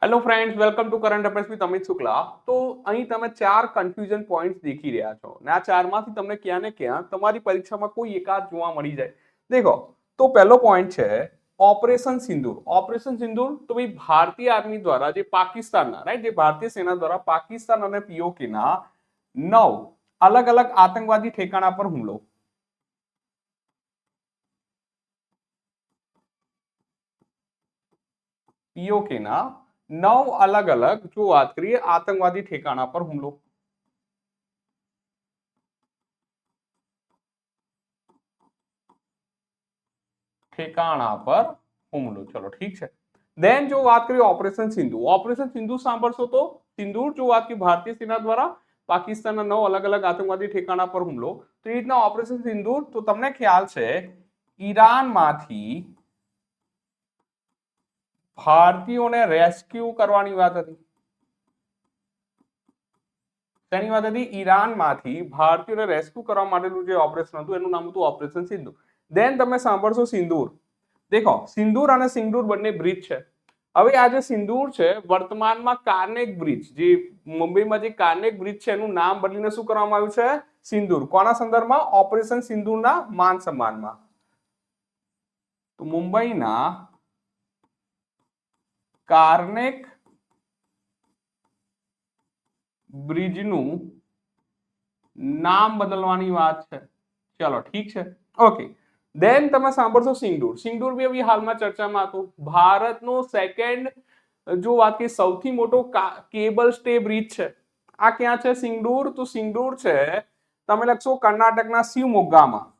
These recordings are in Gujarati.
Hello friends, welcome to current affairs with Amit Shukla. તો અહીં તમે ચાર કન્ફ્યુઝન પોઈન્ટ્સ દેખી રહ્યા છો ને આ ચારમાંથી તમને ક્યાં ને ક્યાં તમારી પરીક્ષામાં કોઈ એકાદ જોવા મળી જાય. દેખો, તો પહેલો પોઈન્ટ છે ઓપરેશન સિંદૂર. ઓપરેશન સિંદૂર તો ભાઈ ભારતીય આર્મી દ્વારા જે પાકિસ્તાનના રાઈટ જે ભારતીય સેના દ્વારા પાકિસ્તાન અને પીઓકે ના 9 અલગ અલગ આતંકવાદી ઠેકાણા પર હુમલો. પીઓકે ના 9 અલગ અલગ જો વાત કરીએ આતંકવાદી ઠેકાણા પર હુમલો. ઠેકાણા પર હુમલો. ચલો ઠીક છે. દેન જો વાત કરીએ ઓપરેશન સિંધુ. ઓપરેશન સિંધુ સાંભળશો તો સિંદૂર જો વાત કરી ભારતીય સેના દ્વારા પાકિસ્તાનના 9 અલગ અલગ આતંકવાદી ઠેકાણા પર હુમલો. તો એ રીતના ઓપરેશન સિંદૂર તો તમને ખ્યાલ છે ઈરાનમાંથી ભારતીયોને રેસ્ક્યુ કરવાની વાત હતી. તેની વાત હતી ઈરાનમાંથી ભારતીયોને રેસ્ક્યુ કરવા માટેનું જે ઓપરેશન હતું એનું નામ હતું ઓપરેશન સિંદૂર. દેન તમે સાંભળશો સિંદૂર. દેખો, સિંદૂર અને સિંદૂર બંને બ્રિજ છે. હવે આ જે સિંદૂર છે વર્તમાનમાં કાર્નેગ બ્રિજ, જે મુંબઈમાં જે કાર્નેગ બ્રિજ છે એનું નામ બદલીને શું કરવામાં આવ્યું છે? સિંદૂર. કોના સંદર્ભમાં? ઓપરેશન સિંદૂરના માન સન્માનમાં. તો મુંબઈના કાર્નેગ બ્રિજનું નામ બદલવાની વાત છે. ચલો ઠીક છે, ઓકે. દેન તમે સાંભળશો સિંદૂર. સિંદૂર બી હવે હાલમાં ચર્ચામાં હતું. ભારતનો સેકન્ડ જો વાત કરીએ સૌથી મોટો કેબલ સ્ટે બ્રિજ છે. આ ક્યાં છે સિંદૂર? તો સિંદૂર છે તમે લખશો કર્ણાટકના શિવમોગ્ગામાં.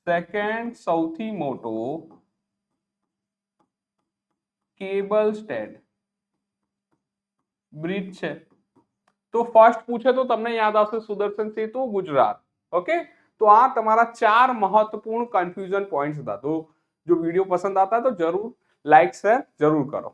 સેકન્ડ સૌથી મોટો કેબલ સ્ટેડ બ્રિજ છે. તો ફર્સ્ટ પૂછે તો તમને યાદ આવશે સુદર્શન સેતુ, ગુજરાત. ઓકે, તો આ તમારા ચાર મહત્વપૂર્ણ કન્ફ્યુઝન પોઈન્ટ્સ હતા. તો જો વિડીયો પસંદ आता है तो जरूर लाइक शेयर जरूर करो.